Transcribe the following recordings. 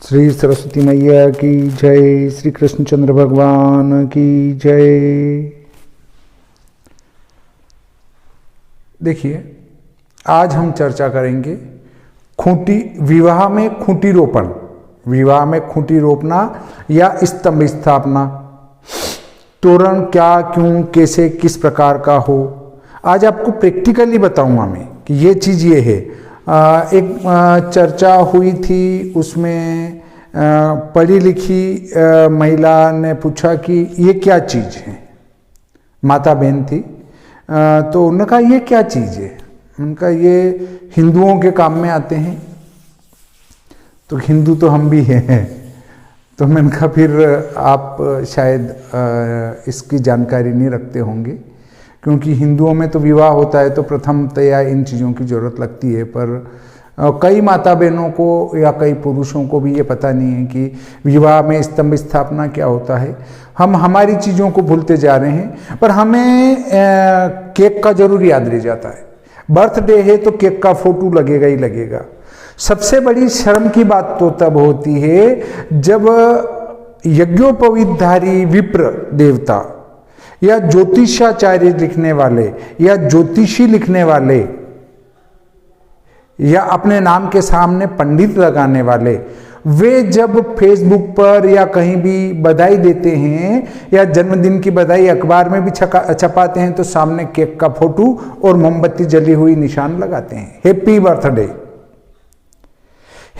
श्री सरस्वती मैया की जय, श्री कृष्णचंद्र भगवान की जय। देखिए, आज हम चर्चा करेंगे खूंटी विवाह में खूंटी रोपण, विवाह में खूंटी रोपना या स्तंभ स्थापना, तोरण क्या, क्यों, कैसे, किस प्रकार का हो। आज आपको प्रैक्टिकली बताऊंगा मैं कि ये चीज़ ये है। एक चर्चा हुई थी, उसमें पढ़ी लिखी महिला ने पूछा कि ये क्या चीज़ है। माता बहन थी, तो उन्होंने कहा ये क्या चीज़ है। उनका ये हिंदुओं के काम में आते हैं। तो हिंदू तो हम भी हैं। तो मैंने कहा फिर आप शायद इसकी जानकारी नहीं रखते होंगे, क्योंकि हिंदुओं में तो विवाह होता है तो प्रथमतया इन चीज़ों की ज़रूरत लगती है। पर कई माता बहनों को या कई पुरुषों को भी ये पता नहीं है कि विवाह में स्तंभ स्थापना क्या होता है। हम हमारी चीज़ों को भूलते जा रहे हैं, पर हमें केक का जरूर याद रह जाता है। बर्थडे है तो केक का फोटो लगेगा ही लगेगा। सबसे बड़ी शर्म की बात तो तब होती है जब यज्ञोपवीतधारी विप्र देवता या ज्योतिषाचार्य लिखने वाले या ज्योतिषी लिखने वाले या अपने नाम के सामने पंडित लगाने वाले, वे जब फेसबुक पर या कहीं भी बधाई देते हैं या जन्मदिन की बधाई अखबार में भी छपाते हैं तो सामने केक का फोटो और मोमबत्ती जली हुई निशान लगाते हैं। Happy birthday.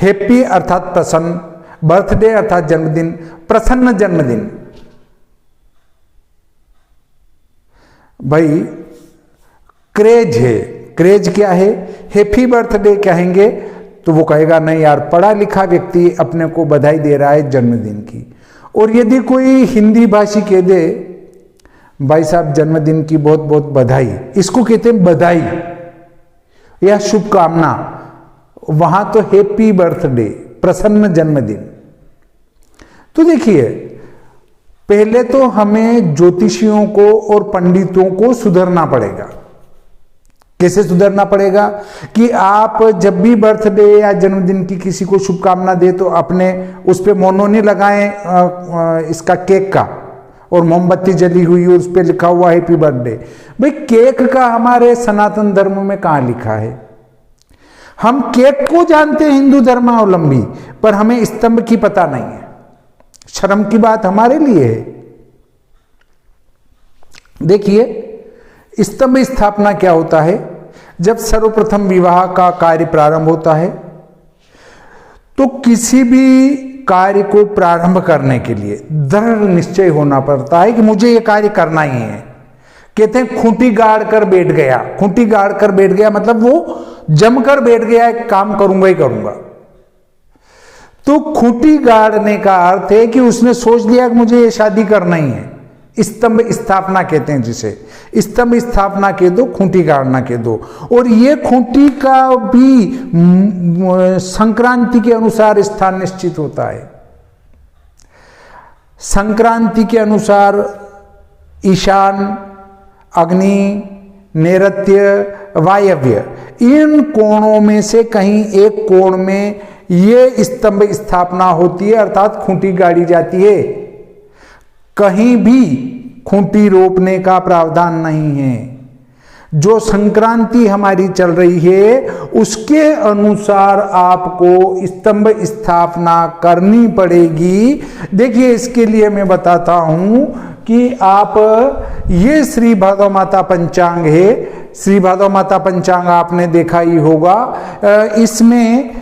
हैप्पी अर्थात प्रसन्न, बर्थडे अर्थात जन्मदिन, प्रसन्न जन्मदिन। भाई क्रेज है। क्रेज क्या है? हैप्पी बर्थडे कहेंगे तो वो कहेगा नहीं यार, पढ़ा लिखा व्यक्ति अपने को बधाई दे रहा है जन्मदिन की। और यदि कोई हिंदी भाषी कह दे भाई साहब जन्मदिन की बहुत बहुत बधाई, इसको कहते हैं बधाई या शुभकामना। वहां तो हैप्पी बर्थडे, प्रसन्न जन्मदिन। तो देखिए, पहले तो हमें ज्योतिषियों को और पंडितों को सुधरना पड़ेगा। कैसे सुधरना पड़ेगा कि आप जब भी बर्थडे या जन्मदिन की किसी को शुभकामना दे तो अपने उस पर मोनो नहीं लगाएं इसका केक का, और मोमबत्ती जली हुई और उस पर लिखा हुआ हैप्पी बर्थडे। भाई केक का हमारे सनातन धर्म में कहाँ लिखा है? हम केक को जानते हैं हिंदू धर्मावलंबी, पर हमें स्तंभ की पता नहीं है। शर्म की बात हमारे लिए है। देखिए, स्तंभ स्थापना क्या होता है? जब सर्वप्रथम विवाह का कार्य प्रारंभ होता है तो किसी भी कार्य को प्रारंभ करने के लिए दृढ़ निश्चय होना पड़ता है कि मुझे यह कार्य करना ही है। कहते हैं खूंटी गाड़ कर बैठ गया। खूंटी गाड़ कर बैठ गया मतलब वो जमकर बैठ गया, एक काम करूंगा ही करूंगा। तो खूंटी गाड़ने का अर्थ है कि उसने सोच लिया कि मुझे ये शादी करना ही है। स्तंभ स्थापना कहते हैं जिसे। स्तंभ स्थापना कह दो, खूंटी गाड़ना कह दो। और ये खूंटी का भी संक्रांति के अनुसार स्थान निश्चित होता है। संक्रांति के अनुसार ईशान, अग्नि, नैऋत्य, वायव्य, इन कोणों में से कहीं एक कोण में ये स्तंभ स्थापना होती है, अर्थात खूंटी गाड़ी जाती है। कहीं भी खूंटी रोपने का प्रावधान नहीं है। जो संक्रांति हमारी चल रही है उसके अनुसार आपको स्तंभ स्थापना करनी पड़ेगी। देखिए, इसके लिए मैं बताता हूं कि आप ये श्री भादव माता पंचांग है। श्री भादव माता पंचांग आपने देखा ही होगा। इसमें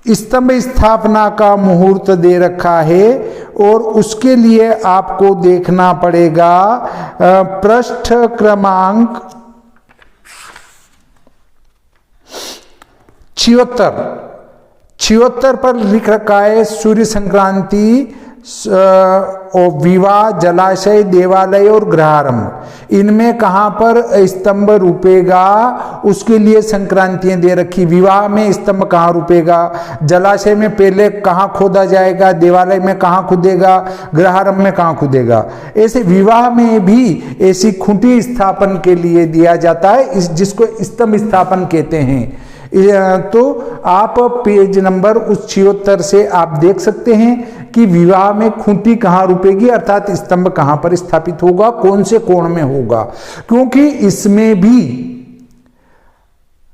स्तंभ स्थापना का मुहूर्त दे रखा है और उसके लिए आपको देखना पड़ेगा पृष्ठ क्रमांक 76 पर लिख रखा है सूर्य संक्रांति और विवाह, जलाशय, देवालय और गृहारंभ। इनमें कहां पर स्तंभ रुपेगा उसके लिए संक्रांतियां दे रखी। विवाह में स्तंभ कहां रुपेगा, जलाशय में पहले कहां खोदा जाएगा, देवालय में कहां खुदेगा, गृहारंभ में कहां खुदेगा। ऐसे विवाह में भी ऐसी खूंटी स्थापन के लिए दिया जाता है, जिसको स्तंभ स्थापन कहते हैं। तो आप पेज नंबर उस 76 से आप देख सकते हैं कि विवाह में खूंटी कहाँ रुकेगी, अर्थात स्तंभ कहाँ पर स्थापित होगा, कौन से कोण में होगा, क्योंकि इसमें भी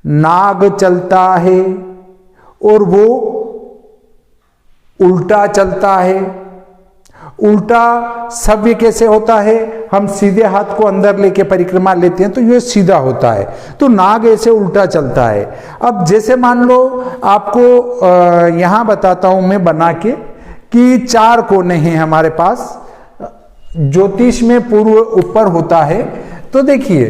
नाग चलता है और वो उल्टा चलता है। उल्टा सव्य कैसे होता है, हम सीधे हाथ को अंदर लेके परिक्रमा लेते हैं तो ये सीधा होता है, तो नाग ऐसे उल्टा चलता है। अब जैसे मान लो आपको यहां बताता हूं मैं बना के कि 4 कोने हैं हमारे पास, ज्योतिष में पूर्व ऊपर होता है। तो देखिए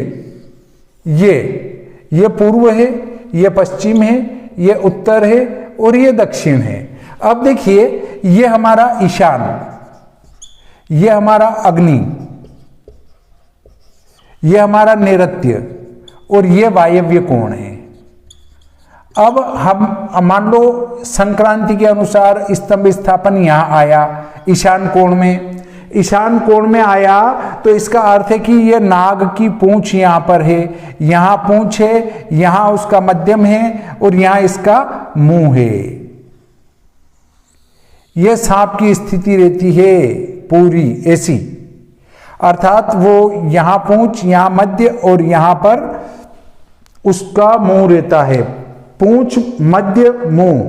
ये पूर्व है, ये पश्चिम है, ये उत्तर है और ये दक्षिण है। अब देखिए ये हमारा ईशान, ये हमारा अग्नि, ये हमारा नैऋत्य और ये वायव्य कोण है। अब हम मान लो संक्रांति के अनुसार स्तंभ स्थापन यहां आया ईशान कोण में, ईशान कोण में आया तो इसका अर्थ है कि ये नाग की पूंछ यहां पर है, यहां पूंछ है, यहां उसका मध्यम है और यहां इसका मुंह है। यह सांप की स्थिति रहती है पूरी ऐसी, अर्थात वो यहां पूंछ, यहां मध्य और यहां पर उसका मुंह रहता है। पूंछ, मध्य, मुंह।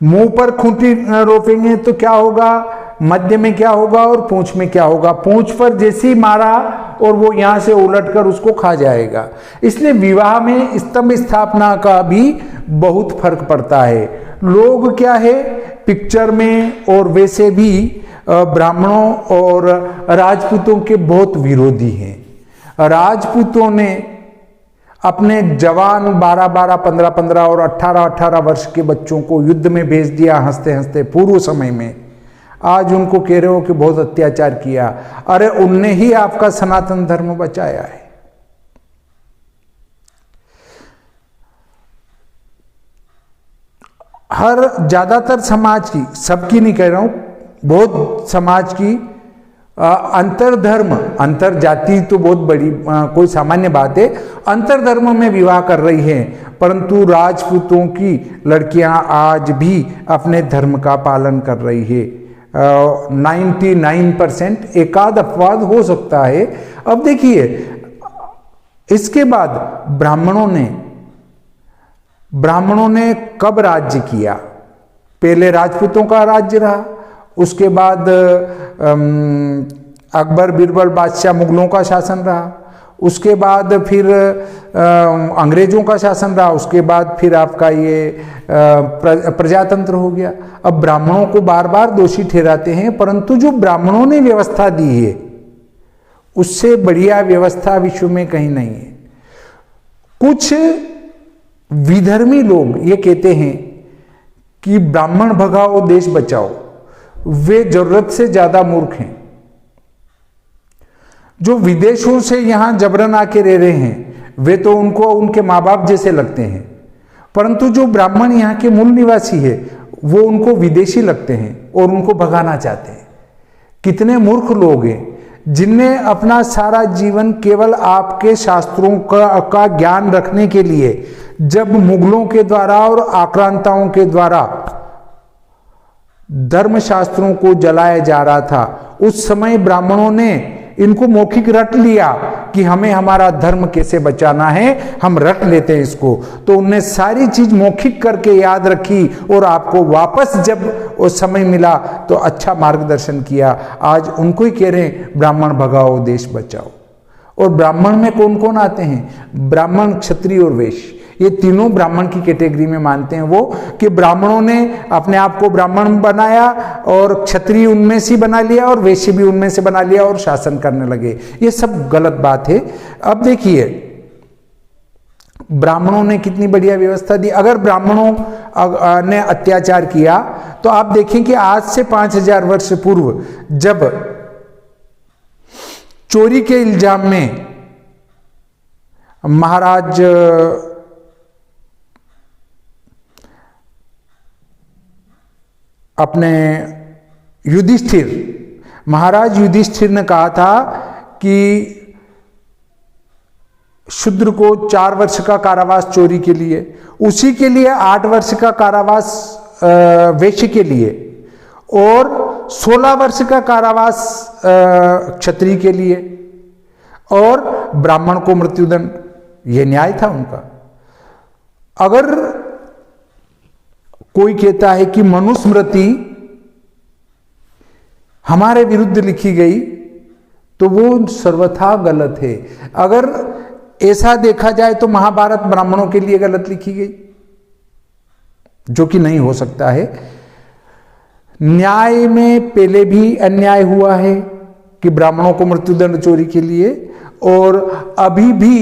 मुंह पर खूंटी रोपेंगे तो क्या होगा, मध्य में क्या होगा और पूंछ में क्या होगा। पूंछ पर जैसे ही मारा और वो यहां से उलटकर उसको खा जाएगा। इसलिए विवाह में स्तंभ स्थापना का भी बहुत फर्क पड़ता है। लोग क्या है पिक्चर में और वैसे भी ब्राह्मणों और राजपूतों के बहुत विरोधी हैं। राजपूतों ने अपने जवान 12-12, 15-15 और 18-18 वर्ष के बच्चों को युद्ध में भेज दिया हंसते हंसते पूर्व समय में। आज उनको कह रहे हो कि बहुत अत्याचार किया। अरे उनने ही आपका सनातन धर्म बचाया है। हर ज्यादातर समाज की, सबकी नहीं कह रहा हूं, बहुत समाज की अंतरधर्म, अंतर जाति तो बहुत बड़ी कोई सामान्य बात है, अंतरधर्म में विवाह कर रही है, परंतु राजपूतों की लड़कियां आज भी अपने धर्म का पालन कर रही है। 99%, एकाध अपवाद हो सकता है। अब देखिए इसके बाद ब्राह्मणों ने कब राज्य किया। पहले राजपूतों का राज्य रहा, उसके बाद अकबर बीरबल बादशाह मुगलों का शासन रहा, उसके बाद फिर अंग्रेजों का शासन रहा, उसके बाद फिर आपका ये प्रजातंत्र हो गया। अब ब्राह्मणों को बार बार दोषी ठहराते हैं, परंतु जो ब्राह्मणों ने व्यवस्था दी है उससे बढ़िया व्यवस्था विश्व में कहीं नहीं है। कुछ विधर्मी लोग ये कहते हैं कि ब्राह्मण भगाओ देश बचाओ, वे जरूरत से ज्यादा मूर्ख हैं। जो विदेशों से यहां जबरन आके रह रहे हैं वे तो उनको उनके माँ बाप जैसे लगते हैं, परंतु जो ब्राह्मण यहाँ के मूल निवासी है वो उनको विदेशी लगते हैं और उनको भगाना चाहते हैं। कितने मूर्ख लोग हैं जिनने अपना सारा जीवन केवल आपके शास्त्रों का ज्ञान रखने के लिए, जब मुगलों के द्वारा और आक्रांताओं के द्वारा धर्मशास्त्रों को जलाया जा रहा था, उस समय ब्राह्मणों ने इनको मौखिक रट लिया कि हमें हमारा धर्म कैसे बचाना है, हम रट लेते हैं इसको। तो उनने सारी चीज मौखिक करके याद रखी और आपको वापस जब वो समय मिला तो अच्छा मार्गदर्शन किया। आज उनको ही कह रहे हैं ब्राह्मण भगाओ देश बचाओ। और ब्राह्मण में कौन कौन आते हैं, ब्राह्मण, क्षत्रिय और वैश्य, ये तीनों ब्राह्मण की कैटेगरी में मानते हैं वो, कि ब्राह्मणों ने अपने आप को ब्राह्मण बनाया और क्षत्रिय उनमें से बना लिया और वैश्य भी उनमें से बना लिया और शासन करने लगे। ये सब गलत बात है। अब देखिए ब्राह्मणों ने कितनी बढ़िया व्यवस्था दी। अगर ब्राह्मणों ने अत्याचार किया तो आप देखें कि आज से 5000 वर्ष पूर्व जब चोरी के इल्जाम में महाराज अपने महाराज युधिष्ठिर ने कहा था कि शूद्र को 4 वर्ष का कारावास चोरी के लिए, उसी के लिए 8 वर्ष का कारावास वेश्य के लिए और 16 वर्ष का कारावास क्षत्रिय के लिए और ब्राह्मण को मृत्युदंड। यह न्याय था उनका। अगर कोई कहता है कि मनुस्मृति हमारे विरुद्ध लिखी गई तो वो सर्वथा गलत है। अगर ऐसा देखा जाए तो महाभारत ब्राह्मणों के लिए गलत लिखी गई, जो कि नहीं हो सकता है। न्याय में पहले भी अन्याय हुआ है कि ब्राह्मणों को मृत्युदंड चोरी के लिए, और अभी भी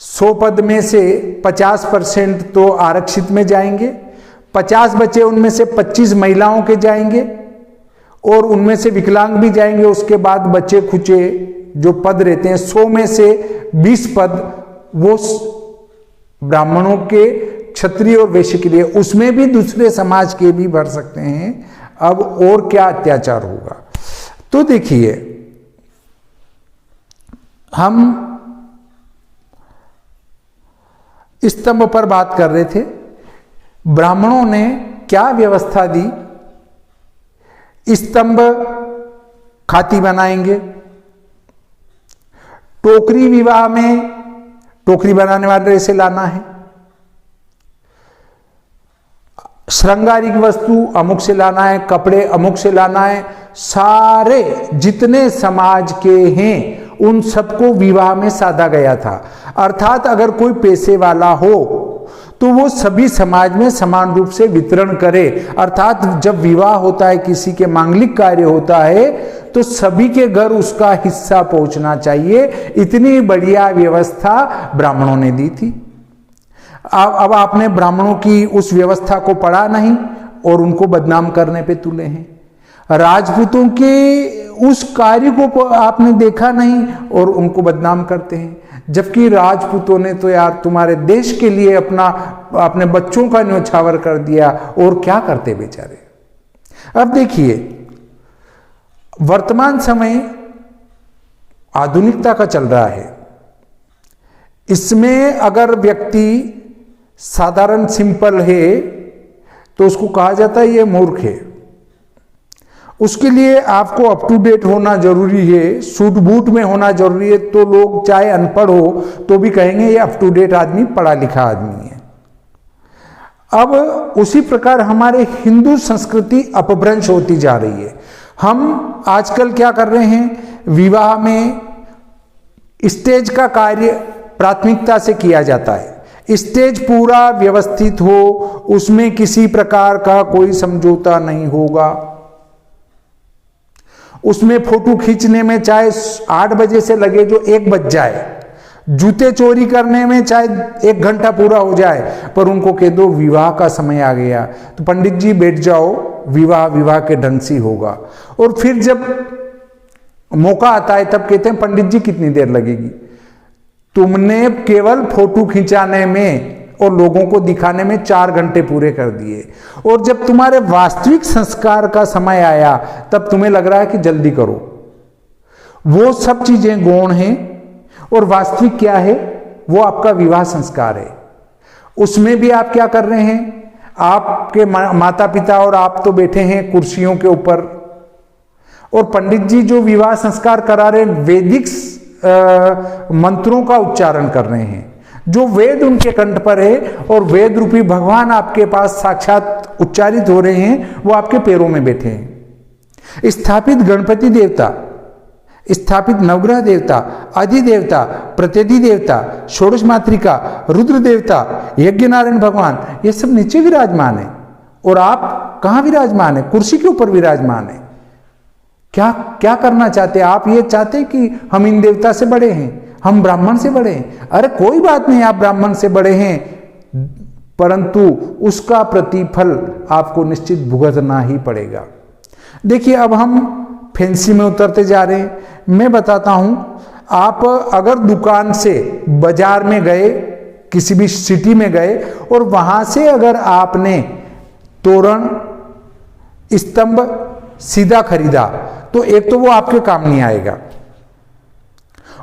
100 पद में से 50% तो आरक्षित में जाएंगे, 50 बचे उनमें से 25 महिलाओं के जाएंगे और उनमें से विकलांग भी जाएंगे। उसके बाद बचे खुचे जो पद रहते हैं 100 में से 20 पद वो ब्राह्मणों के, क्षत्रिय और वैश्य के लिए, उसमें भी दूसरे समाज के भी भर सकते हैं। अब और क्या अत्याचार होगा। तो देखिए, हम स्तंभ पर बात कर रहे थे। ब्राह्मणों ने क्या व्यवस्था दी? स्तंभ खाती बनाएंगे, टोकरी विवाह में टोकरी बनाने वाले से लाना है, श्रृंगारिक वस्तु अमुक से लाना है, कपड़े अमुक से लाना है। सारे जितने समाज के हैं उन सबको विवाह में साधा गया था। अर्थात अगर कोई पैसे वाला हो तो वो सभी समाज में समान रूप से वितरण करे। अर्थात जब विवाह होता है, किसी के मांगलिक कार्य होता है, तो सभी के घर उसका हिस्सा पहुंचना चाहिए। इतनी बढ़िया व्यवस्था ब्राह्मणों ने दी थी। अब आपने ब्राह्मणों की उस व्यवस्था को पढ़ा नहीं और उनको बदनाम करने पे तुले हैं। राजपूतों के उस कार्य को आपने देखा नहीं और उनको बदनाम करते हैं। जबकि राजपूतों ने तो यार तुम्हारे देश के लिए अपने बच्चों का न्योछावर कर दिया, और क्या करते बेचारे। अब देखिए, वर्तमान समय आधुनिकता का चल रहा है। इसमें अगर व्यक्ति साधारण सिंपल है तो उसको कहा जाता है ये मूर्ख है। उसके लिए आपको अप टू डेट होना जरूरी है, सूट बूट में होना जरूरी है। तो लोग चाहे अनपढ़ हो तो भी कहेंगे ये अप टू डेट आदमी, पढ़ा लिखा आदमी है। अब उसी प्रकार हमारे हिंदू संस्कृति अपभ्रंश होती जा रही है। हम आजकल क्या कर रहे हैं, विवाह में स्टेज का कार्य प्राथमिकता से किया जाता है। स्टेज पूरा व्यवस्थित हो, उसमें किसी प्रकार का कोई समझौता नहीं होगा। उसमें फोटो खींचने में चाहे 8 बजे से लगे जो 1 बज जाए, जूते चोरी करने में चाहे 1 घंटा पूरा हो जाए, पर उनको कह दो विवाह का समय आ गया तो पंडित जी बैठ जाओ, विवाह के ढंग से होगा। और फिर जब मौका आता है तब कहते हैं पंडित जी कितनी देर लगेगी। तुमने केवल फोटो खिंचाने में और लोगों को दिखाने में 4 घंटे पूरे कर दिए, और जब तुम्हारे वास्तविक संस्कार का समय आया तब तुम्हें लग रहा है कि जल्दी करो। वो सब चीजें गौण हैं, और वास्तविक क्या है, वो आपका विवाह संस्कार है। उसमें भी आप क्या कर रहे हैं, आपके माता पिता और आप तो बैठे हैं कुर्सियों के ऊपर, और पंडित जी जो विवाह संस्कार करा रहे हैं वैदिक मंत्रों का उच्चारण कर रहे हैं। जो वेद उनके कंठ पर है और वेद रूपी भगवान आपके पास साक्षात उच्चारित हो रहे हैं, वो आपके पैरों में बैठे हैं। स्थापित गणपति देवता, स्थापित नवग्रह देवता, अधिदेवता, प्रत्यधि देवता, षोडश मातृका, रुद्र देवता, यज्ञ नारायण भगवान, ये सब नीचे विराजमान है, और आप कहां विराजमान है, कुर्सी के ऊपर विराजमान है। क्या करना चाहते हैं आप? ये चाहते हैं कि हम इन देवता से बड़े हैं, हम ब्राह्मण से बड़े हैं। अरे कोई बात नहीं, आप ब्राह्मण से बड़े हैं, परंतु उसका प्रतिफल आपको निश्चित भुगतना ही पड़ेगा। देखिए, अब हम फैंसी में उतरते जा रहे हैं। मैं बताता हूं, आप अगर दुकान से बाजार में गए, किसी भी सिटी में गए, और वहां से अगर आपने तोरण, स्तंभ सीधा खरीदा, तो एक तो वो आपके काम नहीं आएगा,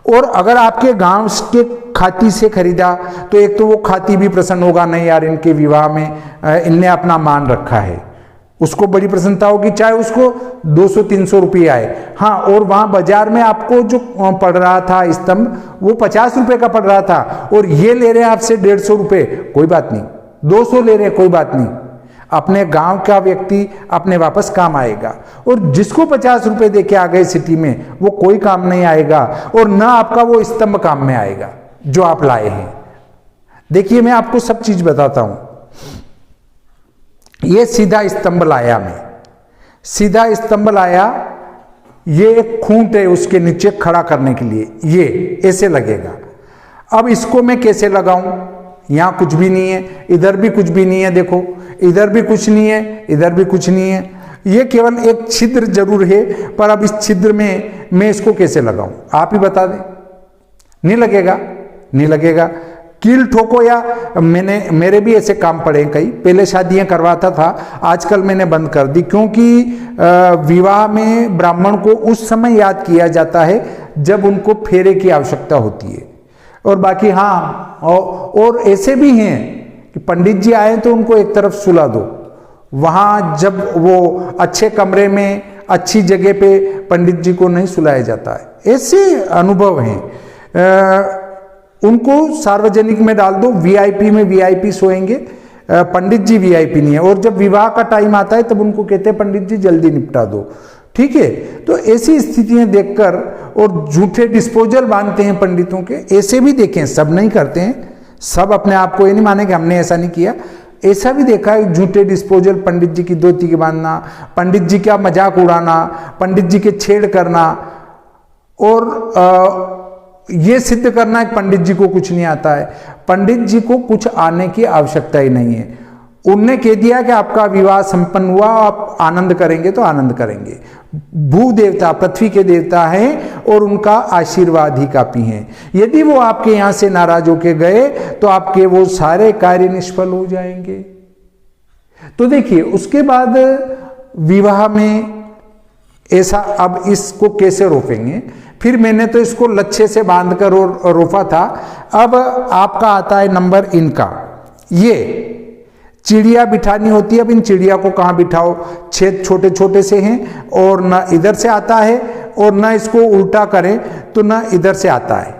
और अगर आपके गांव के खाती से खरीदा तो एक तो वो खाती भी प्रसन्न होगा, नहीं यार इनके विवाह में इनने अपना मान रखा है, उसको बड़ी प्रसन्नता होगी, चाहे उसको 200-300 रुपये आए। हाँ, और वहां बाजार में आपको जो पड़ रहा था स्तंभ वो 50 रुपए का पड़ रहा था और ये ले रहे हैं आपसे 150 रुपये, कोई बात नहीं, 200 ले रहे हैं कोई बात नहीं, अपने गांव का व्यक्ति अपने वापस काम आएगा। और जिसको 50 रुपए दे के आ गए सिटी में वो कोई काम नहीं आएगा और ना आपका वो स्तंभ काम में आएगा जो आप लाए हैं। देखिए मैं आपको सब चीज बताता हूं। ये सीधा स्तंभ लाया, मैं सीधा स्तंभ लाया, ये एक खूंट है उसके नीचे खड़ा करने के लिए, ये ऐसे लगेगा। अब इसको मैं कैसे लगाऊं? यहां कुछ भी नहीं है, इधर भी कुछ भी नहीं है, देखो इधर भी कुछ नहीं है, इधर भी कुछ नहीं है, ये केवल एक छिद्र जरूर है, पर अब इस छिद्र में मैं इसको कैसे लगाऊं? आप ही बता दें। नहीं लगेगा, नहीं लगेगा। कील ठोको, या मेरे भी ऐसे काम पड़े कई, पहले शादियां करवाता था, आजकल मैंने बंद कर दी, क्योंकि विवाह में ब्राह्मण को उस समय याद किया जाता है जब उनको फेरे की आवश्यकता होती है। और बाकी हाँ, और ऐसे भी हैं कि पंडित जी आए तो उनको एक तरफ सुला दो, वहां जब वो अच्छे कमरे में अच्छी जगह पे पंडित जी को नहीं सुलाया जाता है। ऐसे अनुभव हैं। उनको सार्वजनिक में डाल दो, वीआईपी में वीआईपी सोएंगे, पंडित जी वीआईपी नहीं है। और जब विवाह का टाइम आता है तब उनको कहते हैं पंडित जी जल्दी निपटा दो, ठीक है। तो ऐसी स्थितियां देखकर, और झूठे डिस्पोजल बांधते हैं पंडितों के, ऐसे भी देखें, सब नहीं करते हैं, सब अपने आप को ये नहीं माने कि हमने ऐसा नहीं किया, ऐसा भी देखा है। झूठे डिस्पोजल, पंडित जी की धोती के बांधना, पंडित जी का मजाक उड़ाना, पंडित जी के छेड़ करना, और ये सिद्ध करना कि पंडित जी को कुछ नहीं आता है। पंडित जी को कुछ आने की आवश्यकता ही नहीं है। उनने कह दिया कि आपका विवाह संपन्न हुआ, आप आनंद करेंगे तो आनंद करेंगे। भू देवता, पृथ्वी के देवता हैं और उनका आशीर्वाद ही काफी है। यदि वो आपके यहां से नाराज होके गए तो आपके वो सारे कार्य निष्फल हो जाएंगे। तो देखिए, उसके बाद विवाह में ऐसा, अब इसको कैसे रोकेंगे? फिर मैंने तो इसको लच्छे से बांधकर और रोपा था। अब आपका आता है नंबर इनका, ये चिड़िया बिठानी होती है। अब इन चिड़िया को कहाँ बिठाओ? छेद छोटे छोटे से हैं, और ना इधर से आता है, और ना इसको उल्टा करें तो ना इधर से आता है,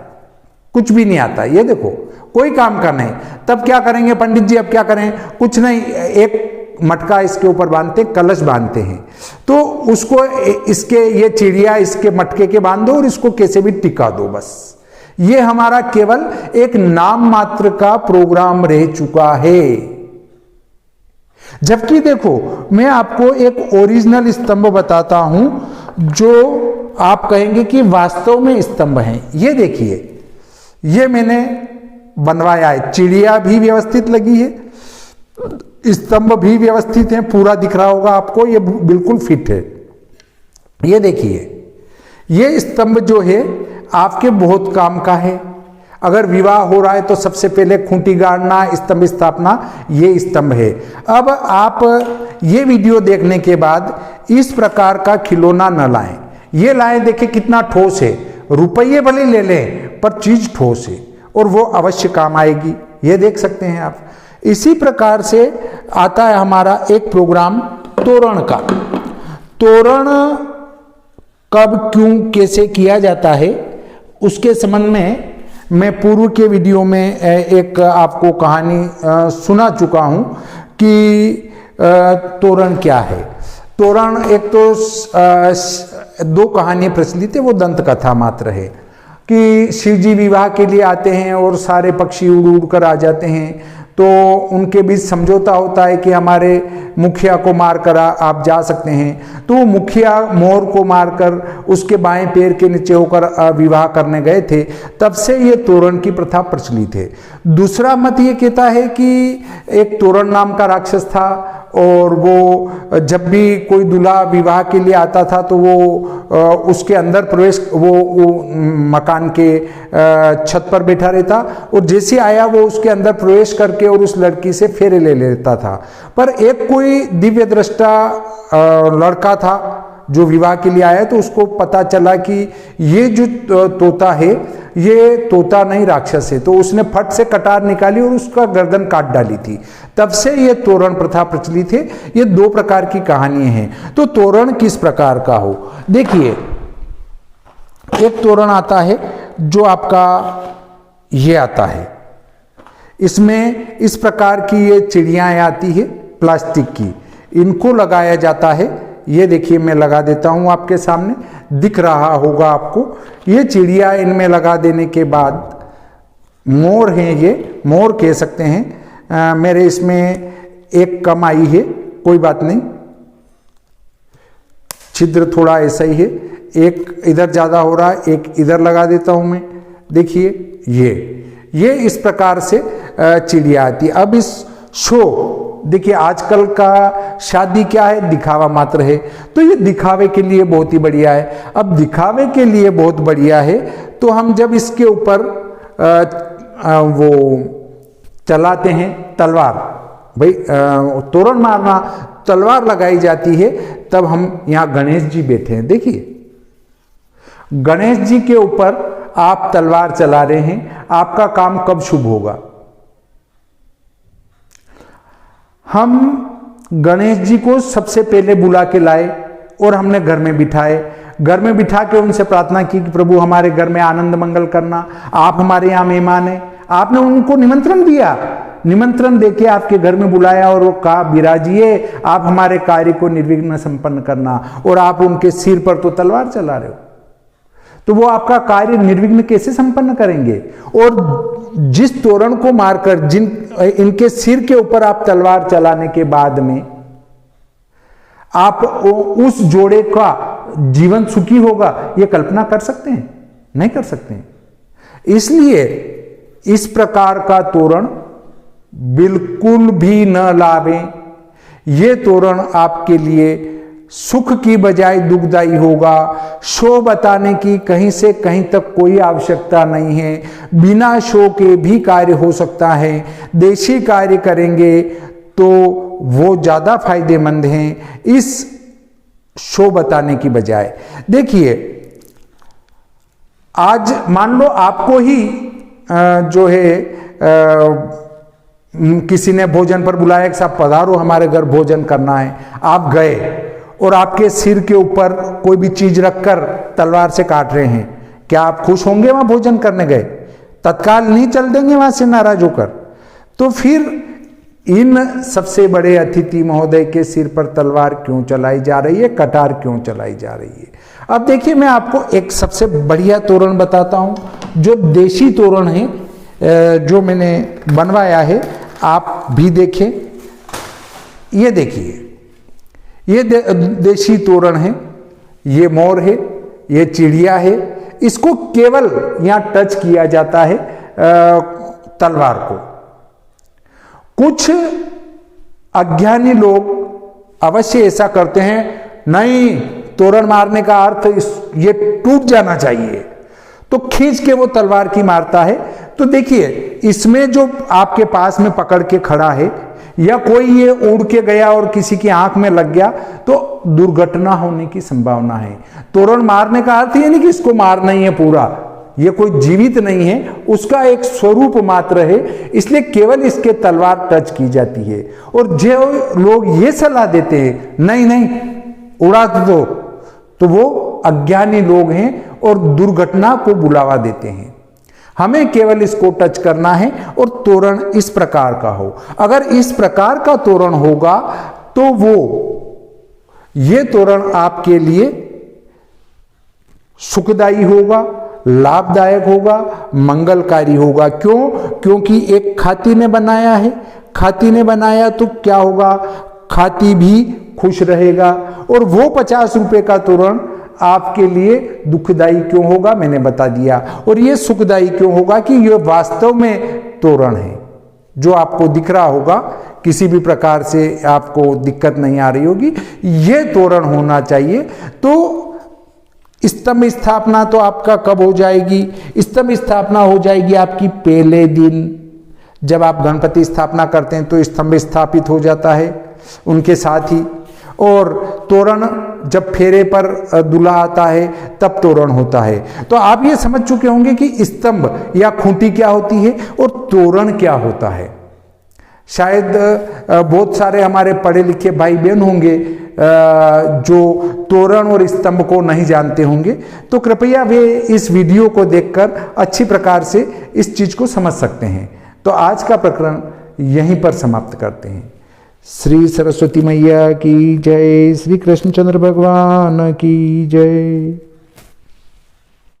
कुछ भी नहीं आता। ये देखो, कोई काम का नहीं। तब क्या करेंगे पंडित जी? अब क्या करें? कुछ नहीं, एक मटका इसके ऊपर बांधते, कलश बांधते हैं, तो उसको इसके, ये चिड़िया इसके मटके के बांध दो और इसको कैसे भी टिका दो, बस। ये हमारा केवल एक नाम मात्र का प्रोग्राम रह चुका है। जबकि देखो, मैं आपको एक ओरिजिनल स्तंभ बताता हूं जो आप कहेंगे कि वास्तव में स्तंभ है। ये देखिए, ये मैंने बनवाया है, चिड़िया भी व्यवस्थित लगी है, स्तंभ भी व्यवस्थित है, पूरा दिख रहा होगा आपको, ये बिल्कुल फिट है। ये देखिए, ये स्तंभ जो है आपके बहुत काम का है। अगर विवाह हो रहा है तो सबसे पहले खूंटी गाड़ना, स्तंभ स्थापना, ये स्तंभ है। अब आप ये वीडियो देखने के बाद इस प्रकार का खिलौना न लाएं। ये लाएं, देखिए कितना ठोस है, रुपये भले ले लें पर चीज ठोस है और वो अवश्य काम आएगी। ये देख सकते हैं आप। इसी प्रकार से आता है हमारा एक प्रोग्राम तोरण का। तोरण कब, क्यों, कैसे किया जाता है, उसके संबंध में मैं पूर्व के वीडियो में एक आपको कहानी सुना चुका हूं कि तोरण क्या है। तोरण, एक तो दो कहानियां प्रचलित है, वो दंत कथा मात्र है कि शिवजी विवाह के लिए आते हैं और सारे पक्षी उड़ उड़ कर आ जाते हैं। तो उनके बीच समझौता होता है कि हमारे मुखिया को मारकर आप जा सकते हैं। तो मुखिया मोर को मारकर उसके बाएं पैर के नीचे होकर विवाह करने गए थे। तब से ये तोरण की प्रथा प्रचलित है। दूसरा मत ये कहता है कि एक तोरण नाम का राक्षस था और वो जब भी कोई दूल्हा विवाह के लिए आता था तो वो उसके अंदर प्रवेश, वो मकान के छत पर बैठा रहता और जैसे आया वो उसके अंदर प्रवेश करके और उस लड़की से फेरे ले लेता था। पर एक कोई दिव्य दृष्टा लड़का था जो विवाह के लिए आया तो उसको पता चला कि ये जो तोता है ये तोता नहीं राक्षस है, तो उसने फट से कटार निकाली और उसका गर्दन काट डाली थी। तब से ये तोरण प्रथा प्रचलित है। ये दो प्रकार की कहानियां हैं। तो तोरण किस प्रकार का हो, देखिए एक तोरण आता है जो आपका ये आता है, इसमें इस प्रकार की ये चिड़ियाँ आती है प्लास्टिक की, इनको लगाया जाता है। ये देखिए मैं लगा देता हूँ आपके सामने, दिख रहा होगा आपको। ये चिड़िया इनमें लगा देने के बाद मोर हैं, ये मोर कह सकते हैं। मेरे इसमें एक कम आई है, कोई बात नहीं, छिद्र थोड़ा ऐसा ही है, एक इधर ज़्यादा हो रहा है, एक इधर लगा देता हूँ मैं। देखिए ये इस प्रकार से चिड़िया आती है। अब इस शो देखिए आजकल का शादी क्या है, दिखावा मात्र है, तो ये दिखावे के लिए बहुत ही बढ़िया है। अब दिखावे के लिए बहुत बढ़िया है तो हम जब इसके ऊपर वो चलाते हैं तलवार, भाई तोरण मारना, तलवार लगाई जाती है, तब हम यहाँ गणेश जी बैठे हैं। देखिए गणेश जी के ऊपर आप तलवार चला रहे हैं, आपका काम कब शुभ होगा। हम गणेश जी को सबसे पहले बुला के लाए और हमने घर में बिठाए, घर में बिठा के उनसे प्रार्थना की कि प्रभु हमारे घर में आनंद मंगल करना, आप हमारे यहाँ मेहमान हैं। आपने उनको निमंत्रण दिया, निमंत्रण देके आपके घर में बुलाया और वो कहा विराजिए, आप हमारे कार्य को निर्विघ्न संपन्न करना, और आप उनके सिर पर तो तलवार चला रहे हो, तो वो आपका कार्य निर्विघ्न कैसे संपन्न करेंगे। और जिस तोरण को मारकर इनके सिर के ऊपर आप तलवार चलाने के बाद में आप उस जोड़े का जीवन सुखी होगा, ये कल्पना कर सकते हैं? नहीं कर सकते हैं। इसलिए इस प्रकार का तोरण बिल्कुल भी न लावें। ये तोरण आपके लिए सुख की बजाय दुखदायी होगा। शो बताने की कहीं से कहीं तक कोई आवश्यकता नहीं है, बिना शो के भी कार्य हो सकता है। देशी कार्य करेंगे तो वो ज्यादा फायदेमंद हैं इस शो बताने की बजाय। देखिए आज मान लो आपको ही जो है किसी ने भोजन पर बुलाया कि साहब पधारो हमारे घर भोजन करना है, आप गए और आपके सिर के ऊपर कोई भी चीज रखकर तलवार से काट रहे हैं, क्या आप खुश होंगे? वहां भोजन करने गए तत्काल नहीं चल देंगे वहां से नाराज होकर। तो फिर इन सबसे बड़े अतिथि महोदय के सिर पर तलवार क्यों चलाई जा रही है, कटार क्यों चलाई जा रही है? अब देखिए मैं आपको एक सबसे बढ़िया तोरण बताता हूं जो देशी तोरण है, जो मैंने बनवाया है, आप भी देखें। ये देखिए ये देशी तोरण है, ये मोर है, ये चिड़िया है, इसको केवल यहां टच किया जाता है तलवार को। कुछ अज्ञानी लोग अवश्य ऐसा करते हैं, नहीं तोरण मारने का अर्थ ये टूट जाना चाहिए, तो खींच के वो तलवार की मारता है। तो देखिए इसमें जो आपके पास में पकड़ के खड़ा है या कोई ये उड़ के गया और किसी की आंख में लग गया तो दुर्घटना होने की संभावना है। तोरण मारने का अर्थ ये नहीं कि इसको मारना ही है पूरा, ये कोई जीवित नहीं है, उसका एक स्वरूप मात्र है, इसलिए केवल इसके तलवार टच की जाती है। और जो लोग ये सलाह देते हैं नहीं नहीं उड़ा दो, तो वो अज्ञानी लोग हैं और दुर्घटना को बुलावा देते हैं। हमें केवल इसको टच करना है और तोरण इस प्रकार का हो। अगर इस प्रकार का तोरण होगा तो वो ये तोरण आपके लिए सुखदायी होगा, लाभदायक होगा, मंगलकारी होगा। क्यों? क्योंकि एक खाती ने बनाया है, खाती ने बनाया तो क्या होगा, खाती भी खुश रहेगा। और वो 50 रुपए का तोरण आपके लिए दुखदाई क्यों होगा, मैंने बता दिया। और ये सुखदाई क्यों होगा कि ये वास्तव में तोरण है, जो आपको दिख रहा होगा, किसी भी प्रकार से आपको दिक्कत नहीं आ रही होगी, ये तोरण होना चाहिए। तो स्तंभ स्थापना तो आपका कब हो जाएगी? स्तंभ स्थापना हो जाएगी आपकी पहले दिन, जब आप गणपति स्थापना करते हैं तो स्तंभ स्थापित हो जाता है उनके साथ ही। और तोरण जब फेरे पर दूल्हा आता है तब तोरण होता है। तो आप ये समझ चुके होंगे कि स्तंभ या खूंटी क्या होती है और तोरण क्या होता है। शायद बहुत सारे हमारे पढ़े लिखे भाई बहन होंगे जो तोरण और स्तंभ को नहीं जानते होंगे, तो कृपया वे इस वीडियो को देखकर अच्छी प्रकार से इस चीज को समझ सकते हैं। तो आज का प्रकरण यहीं पर समाप्त करते हैं। श्री सरस्वती मैया की जय, श्री कृष्णचंद्र भगवान की जय।